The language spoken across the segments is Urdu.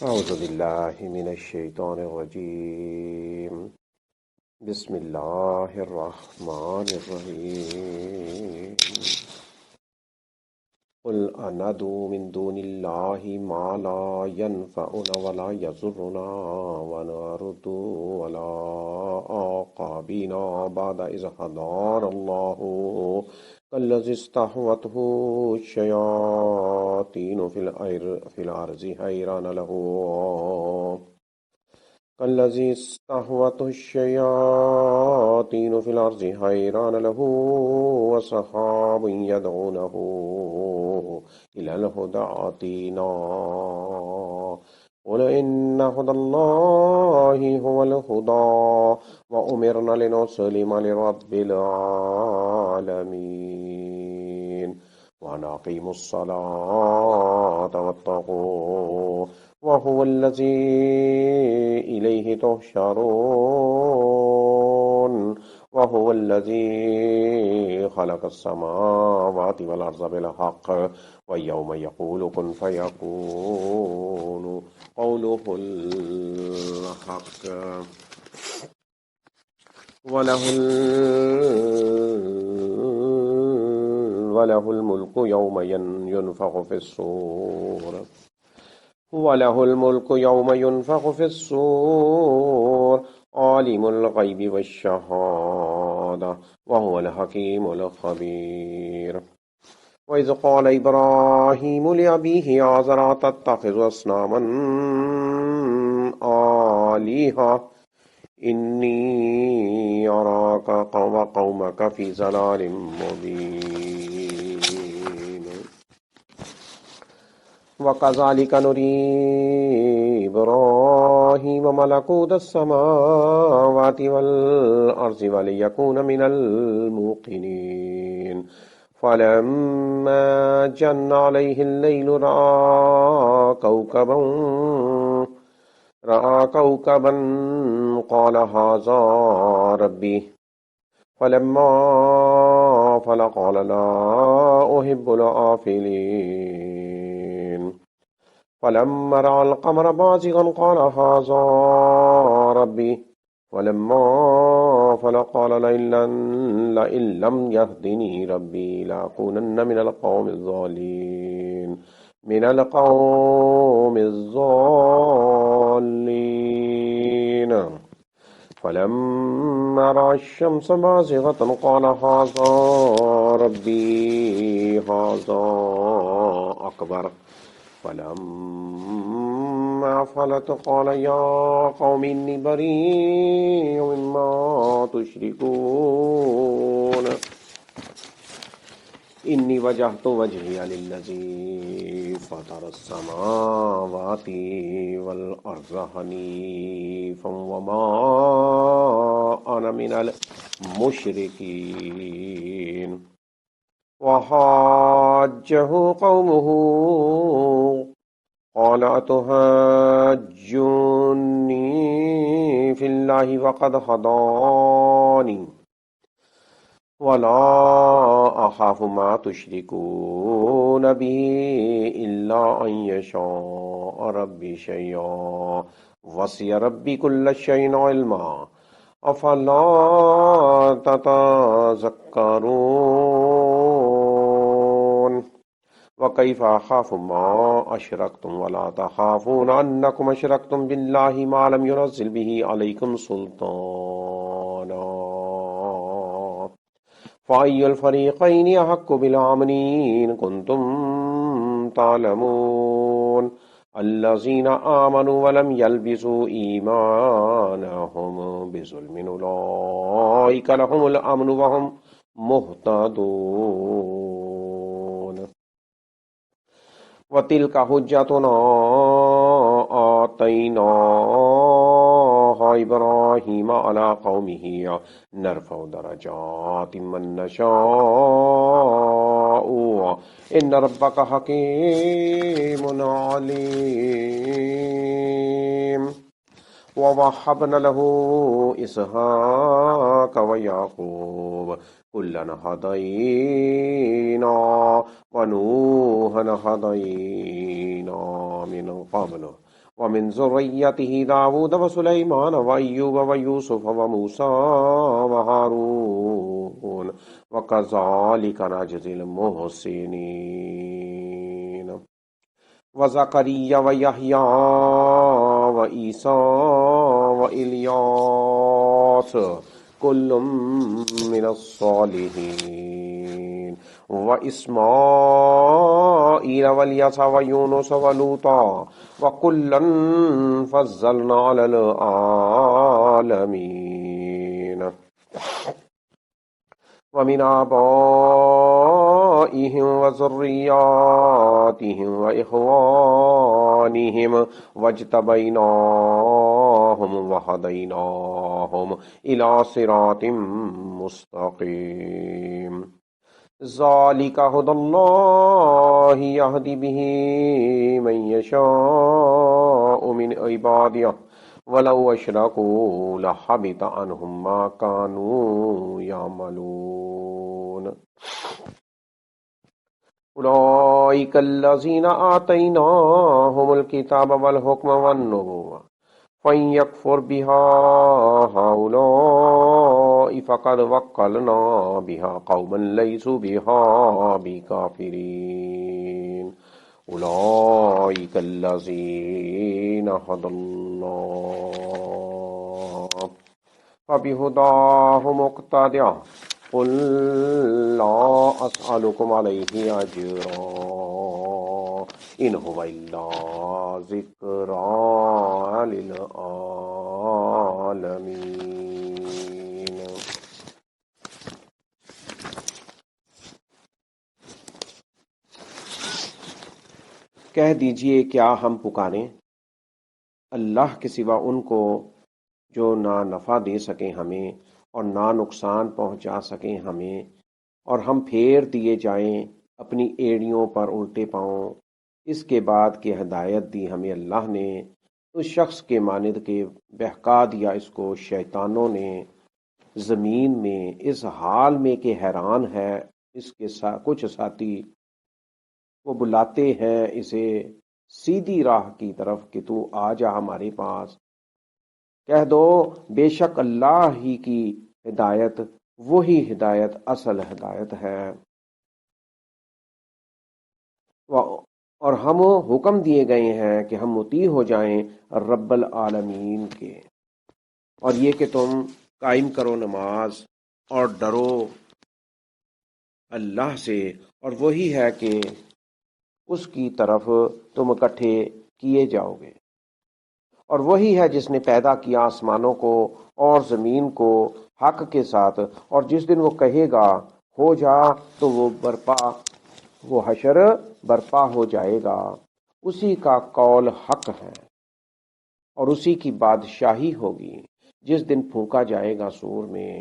أعوذ بالله من الشيطان الرجيم. بسم الله الرحمن الرحيم. قل أندعو من دون الله ما لا ينفعنا ولا يضرنا ونرد ولا عاقبنا بعد إذ هدانا الله كالذي استهوته الشياطين في الأرض حيران له كالذي استهوته الشياطين في الأرض حيران له وسحاب يدعونه إلى الهدى ائتنا قل إن هدى الله هو الهدى وأمرنا لنسلم لرب العالمين وأن أقيموا الصلاة واتقوه وهو الذي إليه تحشرون وهو الذي خلق السماوات والأرض بالحق ويوم يقول كن فيكون قوله الحق وله الملك يوم ينفخ في الصور وله الملك يوم ينفخ في الصور عالم الغيب والشهادة وهو الحكيم الخبير. وإذ قال إبراهيم لأبيه آزر أتتخذ أصناما آلهة إني أراك وقومك في ضلال مبين. وكذلك نري إبراهيم ملكوت السماوات والأرض وليكون من الموقنين فلما جن عليه الليل رأى كوكبا قال هذا ربي فلما أفل قال لا أحب الآفلين فلما رأى القمر بازغا قال هذا ربي فلما أفل قال لئن لم يهدني ربي لأكونن من القوم الضالين فلما رأى الشمس بازغة قال هذا ربي هذا أكبر فلما أفلت قال يا قوم إني بريء مما تشركون إني وجهت وجهي للذي فطر السماوات والأرض حنيفا وما أنا من المشركين. وحاجه قومه قال أتحاجوني في الله وقد هداني ولا أخاف ما تشركون به إلا أن يشاء ربي شيئا وسع ربي كل شيء علما أفلا تتذكرون. وكيف أخاف ما أشركتم ولا تخافون أنكم أشركتم بالله ما لم ينزل به عليكم سلطانا فأي الفريقين أحق بالأمن إن كنتم تعلمون. الذين آمنوا ولم يلبسوا إيمانهم بظلم أولئك لهم الأمن وهم مهتدون. وتلك حجتنا آتيناها إبراهيم على قومه نرفع درجات من نشاء إن ربك حكيم عليم. ووهبنا له إسحاق ويعقوب كلا هدينا ونوحا هدينا من قبل ومن ذريته داود وسليمان وأيوب ويوسف وموسى وهارون وكذلك نجزي المحسنين وزكريا ويحيى وعيسى وإلياس كل من الصالحين وإسماعيل واليسع ويونس ولوطا وكلا فضلنا على العالمين ومن آبائهم وذرياتهم وإخوانهم واجتبيناهم وهديناهم إلى صراط مستقيم ذلك هدى الله يهدي به من يشاء من عباده ولو أشركوا لحبط عنهم ما كانوا يعملون أولئك الذين آتيناهم الكتاب والحكم والنبوة فإن يكفر بها هؤلاء فقد وكلنا بها قوما ليسوا بها بكافرين أولئك الذين هدى الله فبهداه مقتدع قل لا أسألكم عليه أجرا إن هو إلا ذكرى للعالمين. کہہ دیجئے کیا ہم پکاریں اللہ کے سوا ان کو جو نہ نفع دے سکیں ہمیں اور نہ نقصان پہنچا سکیں ہمیں، اور ہم پھیر دیے جائیں اپنی ایڑیوں پر الٹے پاؤں اس کے بعد کہ ہدایت دی ہمیں اللہ نے، اس شخص کے مانند کے بہکا دیا اس کو شیطانوں نے زمین میں اس حال میں کہ حیران ہے اس کے کچھ ساتھی، وہ بلاتے ہیں اسے سیدھی راہ کی طرف کہ تو آ جا ہمارے پاس، کہہ دو بے شک اللہ ہی کی ہدایت وہی ہدایت اصل ہدایت ہے، اور ہم حکم دیے گئے ہیں کہ ہم مطیع ہو جائیں رب العالمین کے، اور یہ کہ تم قائم کرو نماز اور ڈرو اللہ سے، اور وہی ہے کہ اس کی طرف تم اکٹھے کیے جاؤ گے، اور وہی ہے جس نے پیدا کیا آسمانوں کو اور زمین کو حق کے ساتھ، اور جس دن وہ کہے گا ہو جا تو وہ حشر برپا ہو جائے گا، اسی کا قول حق ہے اور اسی کی بادشاہی ہوگی جس دن پھونکا جائے گا سور میں،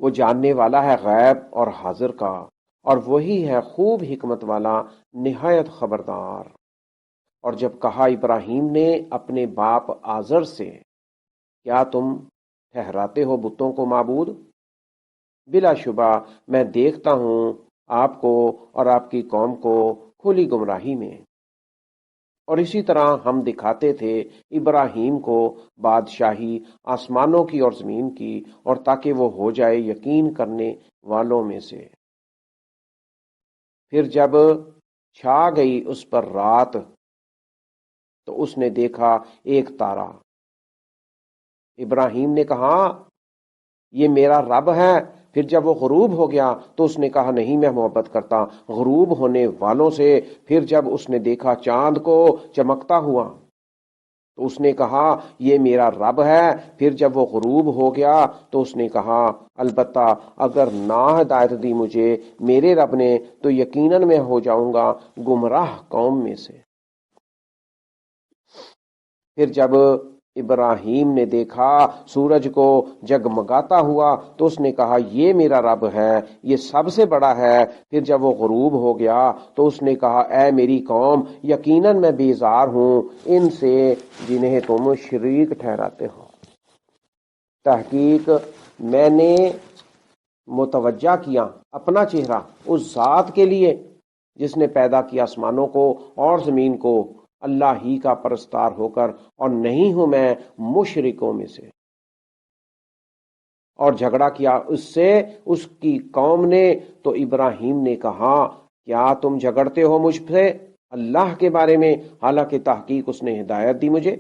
وہ جاننے والا ہے غیب اور حاضر کا، اور وہی ہے خوب حکمت والا نہایت خبردار۔ اور جب کہا ابراہیم نے اپنے باپ آزر سے کیا تم ٹھہراتے ہو بتوں کو معبود؟ بلا شبہ میں دیکھتا ہوں آپ کو اور آپ کی قوم کو کھلی گمراہی میں، اور اسی طرح ہم دکھاتے تھے ابراہیم کو بادشاہی آسمانوں کی اور زمین کی، اور تاکہ وہ ہو جائے یقین کرنے والوں میں سے۔ پھر جب چھا گئی اس پر رات تو اس نے دیکھا ایک تارا، ابراہیم نے کہا یہ میرا رب ہے، پھر جب وہ غروب ہو گیا تو اس نے کہا نہیں میں محبت کرتا غروب ہونے والوں سے، پھر جب اس نے دیکھا چاند کو چمکتا ہوا تو اس نے کہا یہ میرا رب ہے، پھر جب وہ غروب ہو گیا تو اس نے کہا البتہ اگر نہ ہدایت دی مجھے میرے رب نے تو یقیناً میں ہو جاؤں گا گمراہ قوم میں سے۔ پھر جب ابراہیم نے دیکھا سورج کو جگمگاتا ہوا تو اس نے کہا یہ میرا رب ہے، یہ سب سے بڑا ہے، پھر جب وہ غروب ہو گیا تو اس نے کہا اے میری قوم یقیناً میں بیزار ہوں ان سے جنہیں تم شریک ٹھہراتے ہو، تحقیق میں نے متوجہ کیا اپنا چہرہ اس ذات کے لیے جس نے پیدا کیا آسمانوں کو اور زمین کو اللہ ہی کا پرستار ہو کر، اور نہیں ہوں میں مشرکوں میں سے۔ اور جھگڑا کیا اس سے اس کی قوم نے، تو ابراہیم نے کہا کیا تم جھگڑتے ہو مجھ سے اللہ کے بارے میں، حالانکہ تحقیق اس نے ہدایت دی مجھے،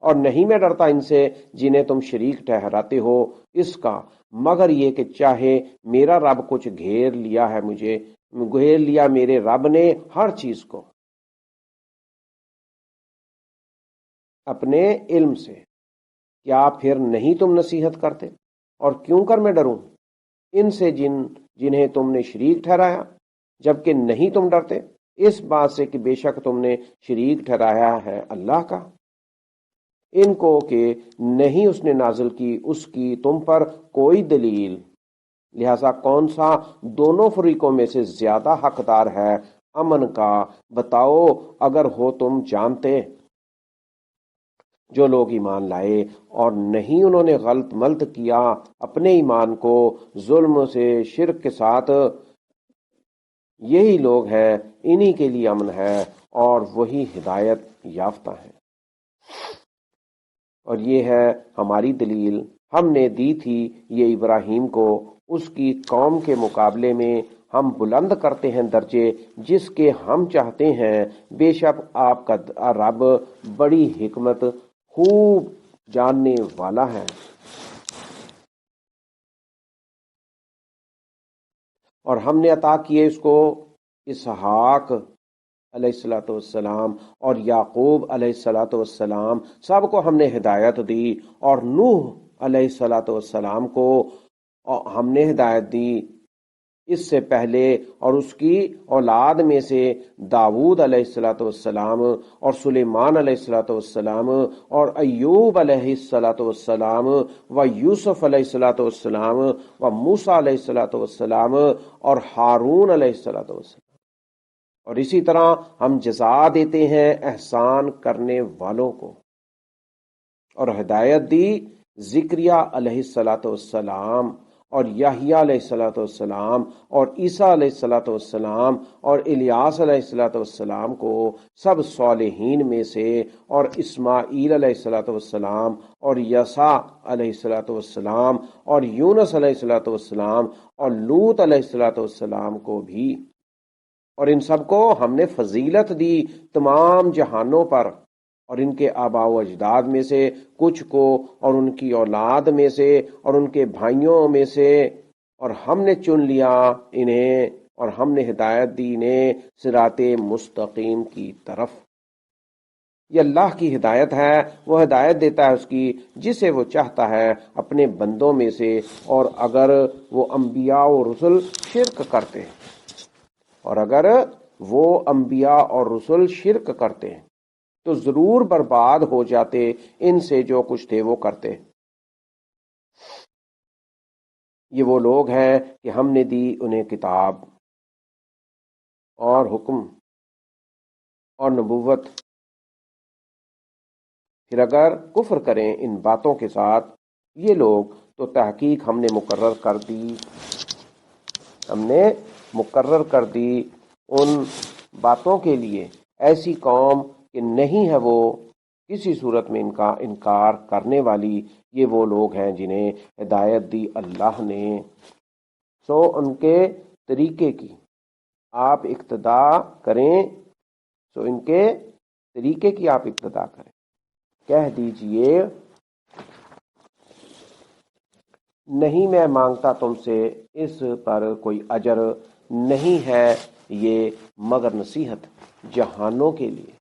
اور نہیں میں ڈرتا ان سے جنہیں تم شریک ٹھہراتے ہو اس کا، مگر یہ کہ چاہے میرا رب کچھ گھیر لیا ہے، مجھے گھیر لیا میرے رب نے ہر چیز کو اپنے علم سے، کیا پھر نہیں تم نصیحت کرتے؟ اور کیوں کر میں ڈروں ان سے جنہیں تم نے شریک ٹھہرایا، جبکہ نہیں تم ڈرتے اس بات سے کہ بے شک تم نے شریک ٹھہرایا ہے اللہ کا، ان کو کہ نہیں اس نے نازل کی اس کی تم پر کوئی دلیل، لہذا کون سا دونوں فریقوں میں سے زیادہ حقدار ہے امن کا، بتاؤ اگر ہو تم جانتے۔ جو لوگ ایمان لائے اور نہیں انہوں نے غلط ملت کیا اپنے ایمان کو ظلم سے، شرک کے ساتھ، یہی لوگ ہیں، انہی کے لیے امن ہے اور وہی ہدایت یافتہ ہیں۔ اور یہ ہے ہماری دلیل، ہم نے دی تھی یہ ابراہیم کو، اس کی قوم کے مقابلے میں ہم بلند کرتے ہیں درجے جس کے ہم چاہتے ہیں، بے شک آپ کا رب بڑی حکمت خوب جاننے والا ہے۔ اور ہم نے عطا کیے اس کو اسحاق علیہ الصلوۃ والسلام اور یعقوب علیہ الصلوۃ والسلام، سب کو ہم نے ہدایت دی، اور نوح علیہ الصلوۃ والسلام کو ہم نے ہدایت دی اس سے پہلے، اور اس کی اولاد میں سے داؤد علیہ الصلوۃ والسلام اور سلیمان علیہ الصلوۃ والسلام اور ایوب علیہ الصلوۃ والسلام و یوسف علیہ الصلوۃ والسلام و موسیٰ علیہ الصلوۃ والسلام اور ہارون علیہ الصلوۃ والسلام۔ اور اسی طرح ہم جزا دیتے ہیں احسان کرنے والوں کو۔ اور ہدایت دی زکریا علیہ الصلوۃ والسلام اور یحییٰ علیہ الصلوۃ والسلام اور عیسیٰ علیہ الصلوۃ والسلام اور الیاس علیہ الصلوۃ والسلام کو، سب صالحین میں سے، اور اسماعیل علیہ الصلوۃ والسلام اور یسع علیہ الصلوۃ والسلام اور یونس علیہ الصلوۃ والسلام اور لوط علیہ الصلوۃ والسلام کو بھی۔ اور ان سب کو ہم نے فضیلت دی تمام جہانوں پر، اور ان کے آباء و اجداد میں سے کچھ کو، اور ان کی اولاد میں سے، اور ان کے بھائیوں میں سے، اور ہم نے چن لیا انہیں، اور ہم نے ہدایت دی انہیں صراط مستقیم کی طرف۔ یہ اللہ کی ہدایت ہے، وہ ہدایت دیتا ہے اس کی جسے وہ چاہتا ہے اپنے بندوں میں سے، اور اگر وہ انبیاء و رسل شرک کرتے ہیں، اور اگر وہ انبیاء اور رسل شرک کرتے ہیں تو ضرور برباد ہو جاتے ان سے جو کچھ تھے وہ کرتے۔ یہ وہ لوگ ہیں کہ ہم نے دی انہیں کتاب اور حکم اور نبوت، پھر اگر کفر کریں ان باتوں کے ساتھ یہ لوگ، تو تحقیق ہم نے مقرر کر دی ان باتوں کے لیے ایسی قوم کہ نہیں ہے وہ کسی صورت میں ان کا انکار کرنے والی، یہ وہ لوگ ہیں جنہیں ہدایت دی اللہ نے، سو ان کے طریقے کی آپ اقتدا کریں، سو ان کے طریقے کی آپ اقتدا کریں۔ کہہ دیجئے نہیں میں مانگتا تم سے اس پر کوئی اجر، نہیں ہے یہ مگر نصیحت جہانوں کے لیے۔